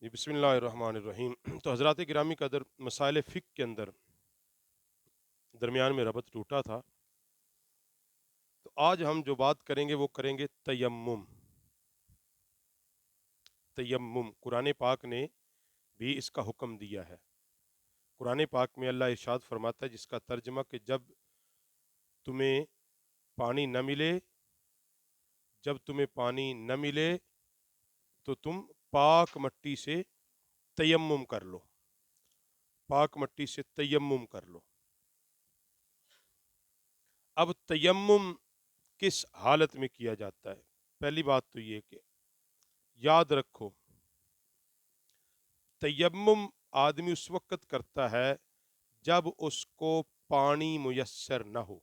جی بسم اللہ الرحمن الرحیم۔ تو حضرات گرامی قدر، مسائل فقہ کے اندر درمیان میں ربط ٹوٹا تھا، تو آج ہم جو بات کریں گے وہ کریں گے تیمم۔ تیمم قرآن پاک نے بھی اس کا حکم دیا ہے۔ قرآن پاک میں اللہ ارشاد فرماتا ہے، جس کا ترجمہ کہ تمہیں پانی نہ ملے جب تمہیں پانی نہ ملے تو تم پاک مٹی سے تیمم کر لو، پاک مٹی سے تیمم کر لو۔ اب تیمم کس حالت میں کیا جاتا ہے؟ پہلی بات تو یہ کہ یاد رکھو، تیمم آدمی اس وقت کرتا ہے جب اس کو پانی میسر نہ ہو،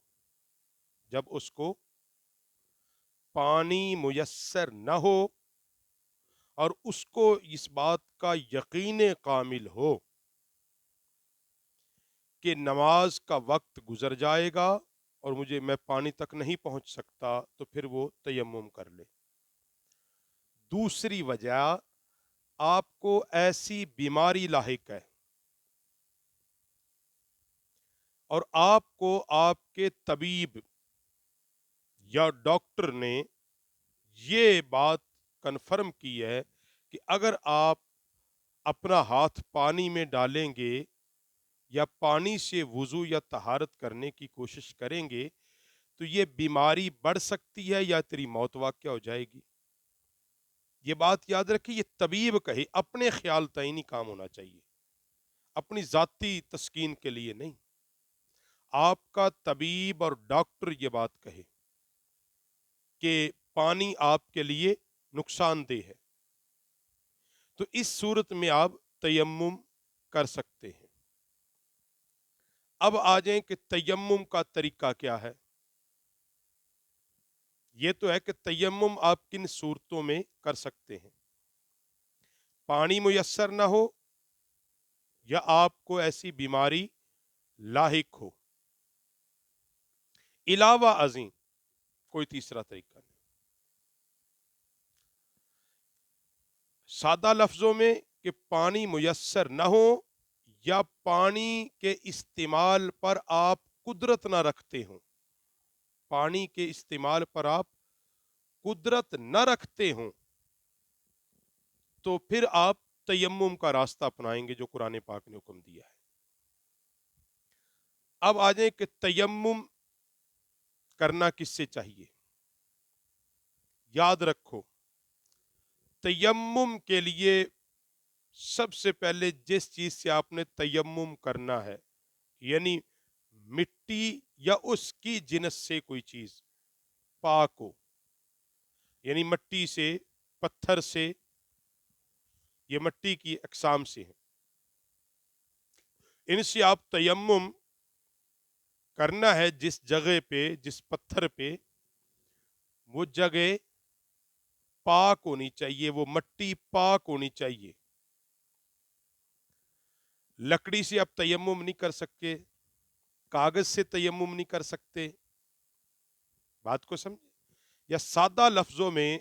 جب اس کو پانی میسر نہ ہو اور اس کو اس بات کا یقین کامل ہو کہ نماز کا وقت گزر جائے گا اور میں پانی تک نہیں پہنچ سکتا، تو پھر وہ تیمم کر لے۔ دوسری وجہ، آپ کو ایسی بیماری لاحق ہے اور آپ کو آپ کے طبیب یا ڈاکٹر نے یہ بات کنفرم کی ہے کہ اگر آپ اپنا ہاتھ پانی میں ڈالیں گے یا پانی سے وضو یا طہارت کرنے کی کوشش کریں گے تو یہ بیماری بڑھ سکتی ہے یا تیری موت واقع ہو جائے گی۔ یہ بات یاد رکھیں، یہ طبیب کہے، اپنے خیال تعینی کام ہونا چاہیے، اپنی ذاتی تسکین کے لیے نہیں۔ آپ کا طبیب اور ڈاکٹر یہ بات کہے کہ پانی آپ کے لیے نقصان دہ ہے، تو اس صورت میں آپ تیمم کر سکتے ہیں۔ اب آ جائیں کہ تیمم کا طریقہ کیا ہے۔ یہ تو ہے کہ تیمم آپ کن صورتوں میں کر سکتے ہیں۔ پانی میسر نہ ہو یا آپ کو ایسی بیماری لاحق ہو، علاوہ ازیں کوئی تیسرا طریقہ نہیں۔ سادہ لفظوں میں کہ پانی میسر نہ ہو یا پانی کے استعمال پر آپ قدرت نہ رکھتے ہوں، پانی کے استعمال پر آپ قدرت نہ رکھتے ہوں، تو پھر آپ تیمم کا راستہ اپنائیں گے جو قرآن پاک نے حکم دیا ہے۔ اب آ جائیں کہ تیمم کرنا کس سے چاہیے۔ یاد رکھو، تیمم کے لیے سب سے پہلے جس چیز سے آپ نے تیمم کرنا ہے، یعنی مٹی یا اس کی جنس سے کوئی چیز پاک ہو، یعنی مٹی سے، پتھر سے، یہ مٹی کی اقسام سے ہیں، ان سے آپ تیمم کرنا ہے جس جگہ پہ، جس پتھر پہ، وہ جگہ پاک ہونی چاہیے، وہ مٹی پاک ہونی چاہیے۔ لکڑی سے آپ تیمم نہیں کر سکتے، کاغذ سے تیمم نہیں کر سکتے، بات کو سمجھے؟ یا سادہ لفظوں میں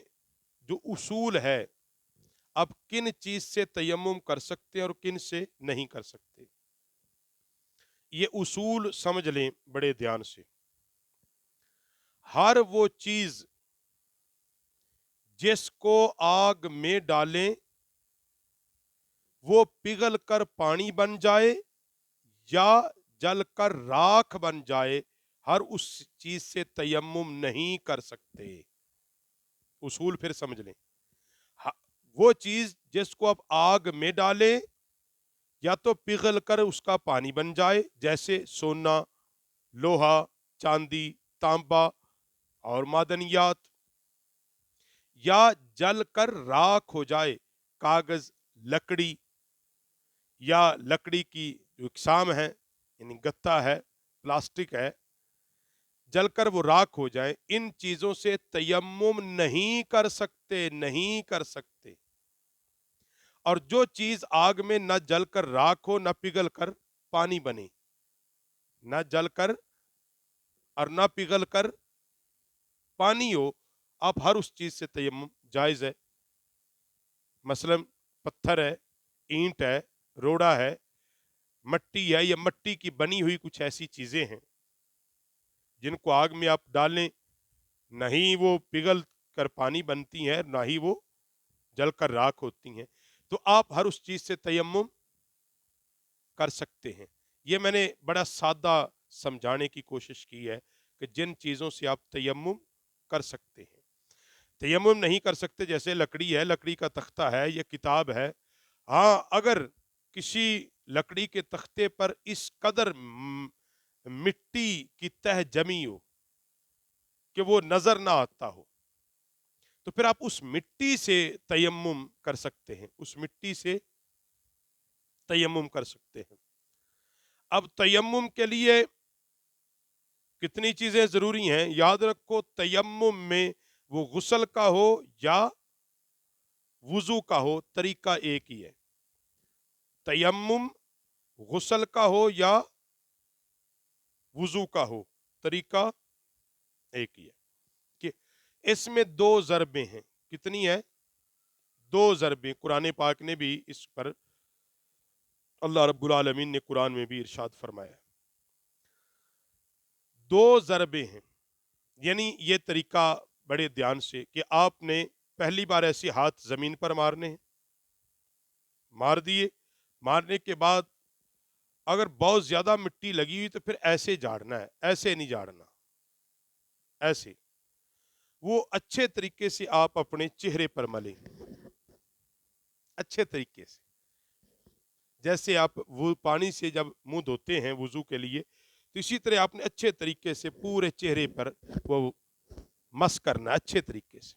جو اصول ہے، اب کن چیز سے تیمم کر سکتے اور کن سے نہیں کر سکتے، یہ اصول سمجھ لیں بڑے دھیان سے۔ ہر وہ چیز جس کو آگ میں ڈالیں وہ پگھل کر پانی بن جائے یا جل کر راکھ بن جائے، ہر اس چیز سے تیمم نہیں کر سکتے۔ اصول پھر سمجھ لیں، وہ چیز جس کو آپ آگ میں ڈالیں یا تو پگھل کر اس کا پانی بن جائے، جیسے سونا، لوہا، چاندی، تانبا اور معدنیات، یا جل کر راکھ ہو جائے، کاغذ، لکڑی، یا لکڑی کی جو اقسام ہے، یعنی گتا ہے، پلاسٹک ہے، جل کر وہ راکھ ہو جائے، ان چیزوں سے تیمم نہیں کر سکتے، نہیں کر سکتے۔ اور جو چیز آگ میں نہ جل کر راکھ ہو، نہ پگھل کر پانی بنے، نہ جل کر اور نہ پگھل کر پانی ہو، آپ ہر اس چیز سے تیمم جائز ہے۔ مثلا پتھر ہے، ईंट है, रोड़ा है, मट्टी है, या मट्टी की बनी हुई कुछ ऐसी चीजें हैं जिनको आग में आप डालें, नहीं वो पिघल कर पानी बनती हैं, ना ही वो जलकर राख होती हैं, तो आप हर उस चीज से तयम्मुम कर सकते हैं। ये मैंने बड़ा सादा समझाने की कोशिश की है कि जिन चीजों से आप तयम्मुम कर सकते हैं। तयम्मुम नहीं कर सकते, जैसे लकड़ी है, लकड़ी का तख्ता है, ये किताब है, हाँ अगर किसी लकड़ी के तख्ते पर इस कदर मिट्टी की तह जमी हो कि वो नजर ना आता हो, तो फिर आप उस मिट्टी से तयम्मुम कर सकते हैं, उस मिट्टी से तयम्मुम कर सकते हैं। अब तयम्मुम के लिए कितनी चीजें जरूरी हैं, याद रखो, तयम्मुम में वो गुस्ल का हो या वुजू का हो, तरीका एक ही है। तयम्मुम गुस्ल का हो या वुजू का हो, तरीका एक ही है। कि इसमें दो ज़रबें हैं, कितनी है? दो ज़रबें। कुरान पाक ने भी इस पर, अल्लाह रब्बुल आलमीन ने कुरान में भी इरशाद फरमाया, दो ज़रबें हैं। यानी ये तरीका बड़े ध्यान से कि आपने पहली बार ऐसे हाथ जमीन पर मारने हैं, मार दिए, मारने के बाद अगर बहुत ज्यादा मिट्टी लगी हुई तो फिर ऐसे झाड़ना है, ऐसे नहीं झाड़ना, ऐसे। वो अच्छे तरीके से आप अपने चेहरे पर मलें, अच्छे तरीके से, जैसे आप वो पानी से जब मुंह धोते हैं वुजू के लिए, तो इसी तरह आपने अच्छे तरीके से पूरे चेहरे पर वो मस करना है, अच्छे तरीके से।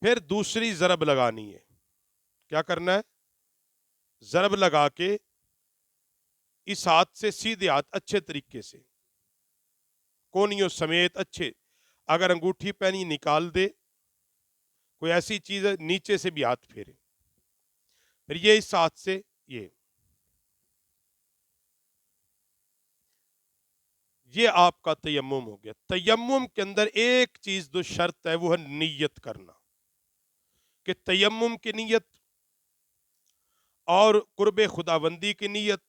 फिर दूसरी ज़रब लगानी है। क्या करना है? ज़रब लगा के इस हाथ से सीधे हाथ अच्छे तरीके से, कोनियों समेत अच्छे, अगर अंगूठी पहनी निकाल दे, कोई ऐसी चीज है नीचे से भी हाथ फेरे, फिर ये इस हाथ से ये आपका तयम्मुम हो गया। तयम्मुम के अंदर एक चीज जो शर्त है वो है नीयत करना, कि तयम्मुम की नीयत और कुर्बे खुदाबंदी की नीयत,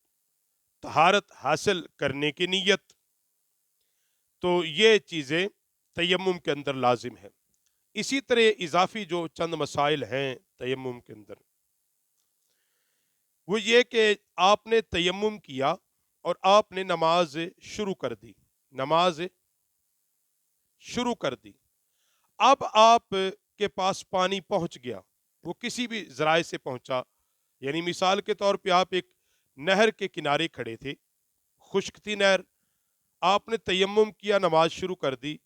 तहारत हासिल करने की नीयत, तो ये चीजें तयम्मुम के अंदर लाजिम है। इसी तरह इजाफी जो चंद मसाइल हैं तयम्मुम के अंदर, वो ये कि आपने तयम्मुम किया और आपने नमाज शुरू कर दी, नमाज शुरू कर दी। अब आप के पास पानी पहुंच गया, वो किसी भी जराए से पहुंचा, यानी मिसाल के तौर पे आप एक नहर के किनारे खड़े थे, खुश्क थी नहर, आपने तयम्मुम किया, नमाज शुरू कर दी,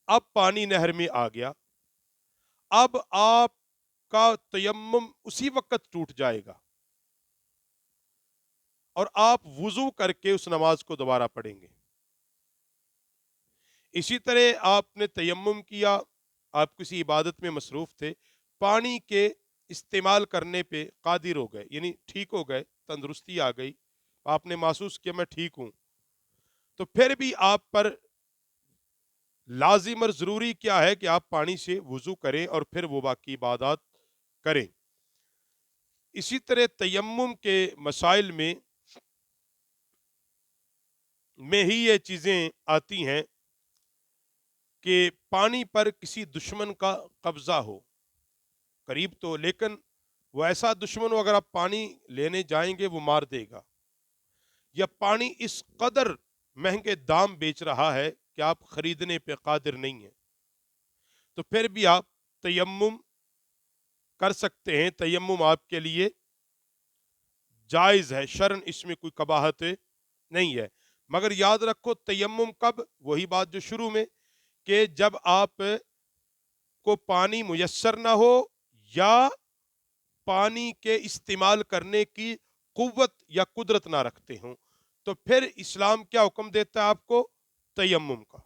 अब पानी नहर में आ गया, अब आपका तयम्मुम उसी वक्त टूट जाएगा और आप वुजू करके उस नमाज को दोबारा पढ़ेंगे। इसी तरह आपने तयम्मुम किया, आप किसी इबादत में मसरूफ थे, पानी के इस्तेमाल करने पे कादिर हो गए, यानी ठीक हो गए, तंदुरुस्ती आ गई, आपने महसूस किया मैं ठीक हूं, तो फिर भी आप पर लाजिम और ज़रूरी क्या है कि आप पानी से वुजू करें और फिर वो बाकी इबादत करें। इसी तरह तयम्मुम के मसाइल में ही ये चीज़ें आती हैं कि पानी पर किसी दुश्मन का कब्जा हो, करीब तो, लेकिन वो ऐसा दुश्मन हो अगर आप पानी लेने जाएंगे वो मार देगा, या पानी इस कदर महंगे दाम बेच रहा है कि आप खरीदने पे कादिर नहीं है, तो फिर भी आप तयम्मुम कर सकते हैं। तयम्मुम आपके लिए जायज़ है, शरन इसमें कोई कबाहत नहीं है। मगर याद रखो तयम्मुम कब? वही बात जो शुरू में, कि जब आप को पानी मुयस्सर ना हो या पानी के इस्तेमाल करने की कुव्वत या कुदरत ना रखते हों, तो फिर इस्लाम क्या हुक्म देता है आपको? तयम्मुम का।